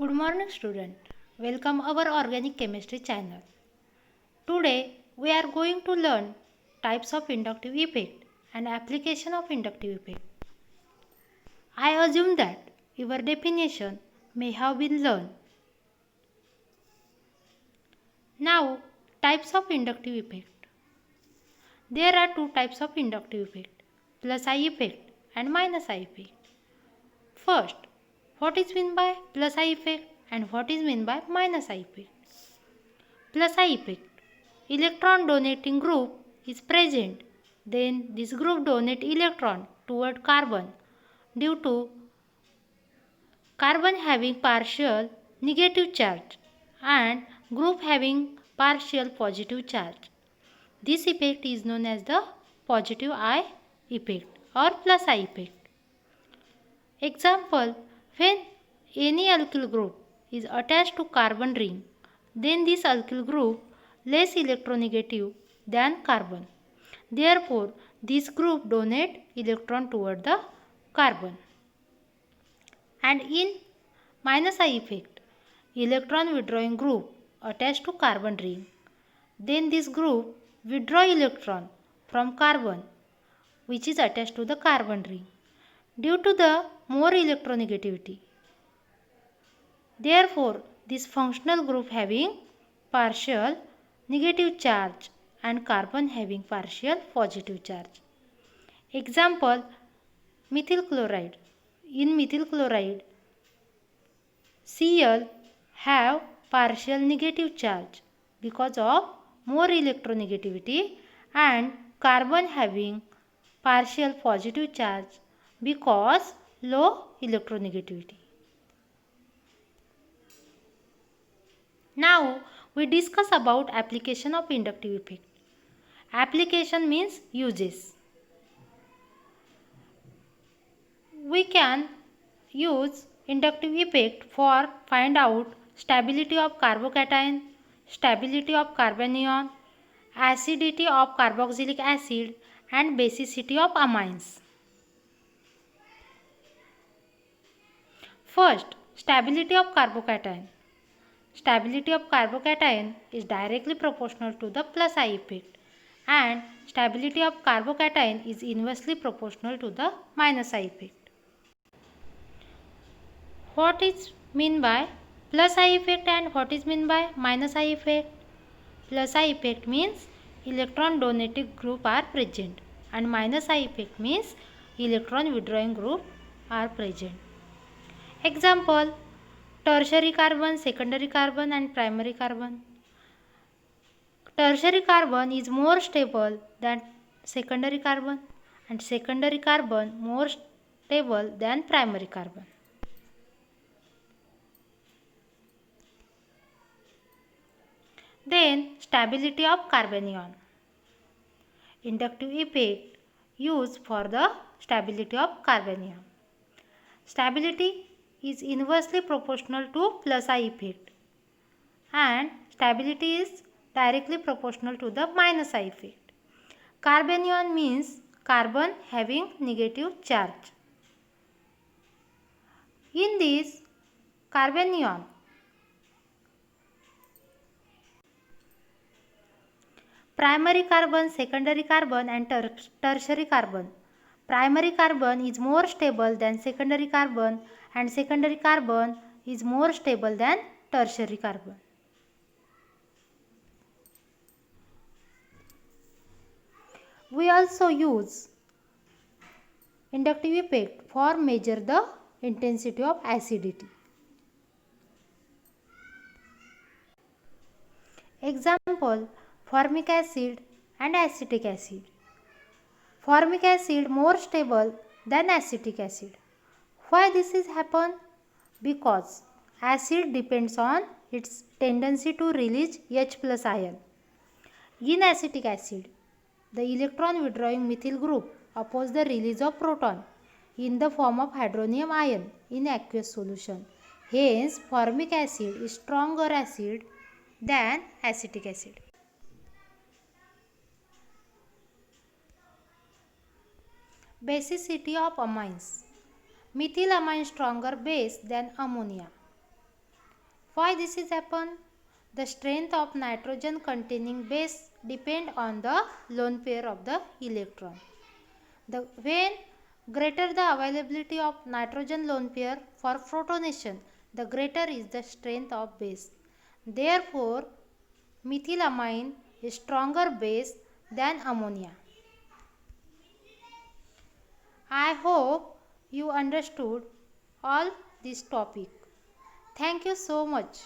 Good morning student. Welcome our organic chemistry channel. Today we are going to learn types of inductive effect and application of inductive effect. I assume that your definition may have been learned. Now types of inductive effect. There are two types of inductive effect, plus I effect and minus I effect. First, what is meant by plus I effect and what is meant by minus I effect? Plus I effect. Electron donating group is present, then this group donate electron toward carbon due to carbon having partial negative charge and group having partial positive charge. This effect is known as the positive I effect or plus I effect. Example, when any alkyl group is attached to carbon ring, then this alkyl group less electronegative than carbon. Therefore, this group donate electron toward the carbon. And in minus I effect, electron withdrawing group attached to carbon ring, then this group withdraw electron from carbon which is attached to the carbon ring due to the more electronegativity. Therefore, this functional group having partial negative charge and carbon having partial positive charge. Example, methyl chloride. In methyl chloride, Cl have partial negative charge because of more electronegativity and carbon having partial positive charge because low electronegativity. Now we discuss about application of inductive effect. Application means uses. We can use inductive effect for find out stability of carbocation, stability of carbanion, acidity of carboxylic acid and basicity of amines. First, stability of carbocation. Stability of carbocation is directly proportional to the plus I effect and stability of carbocation is inversely proportional to the minus I effect. What is mean by plus I effect and what is mean by minus I effect? Plus I effect means electron donating group are present and minus I effect means electron withdrawing group are present. Example, tertiary carbon, secondary carbon and primary carbon. Tertiary carbon is more stable than secondary carbon and secondary carbon more stable than primary carbon. Then stability of carbanion. Inductive effect used for the stability of carbanion. Stability is inversely proportional to plus I effect and stability is directly proportional to the minus I effect. Carbanion means carbon having negative charge. In this carbanion, primary carbon, secondary carbon and tertiary carbon. Primary carbon is more stable than secondary carbon and secondary carbon is more stable than tertiary carbon. We also use inductive effect for measure the intensity of acidity. Example, formic acid and acetic acid. Formic acid more stable than acetic acid. Why this is happen? Because acid depends on its tendency to release H plus ion. In acetic acid, the electron withdrawing methyl group oppose the release of proton in the form of hydronium ion in aqueous solution. Hence, formic acid is stronger acid than acetic acid. Basicity of amines. Methylamine stronger base than ammonia. Why this is happen? The strength of nitrogen containing base depend on the lone pair of the electron. When greater the availability of nitrogen lone pair for protonation, the greater is the strength of base. Therefore, methylamine is stronger base than ammonia. I hope you understood all this topic. Thank you so much.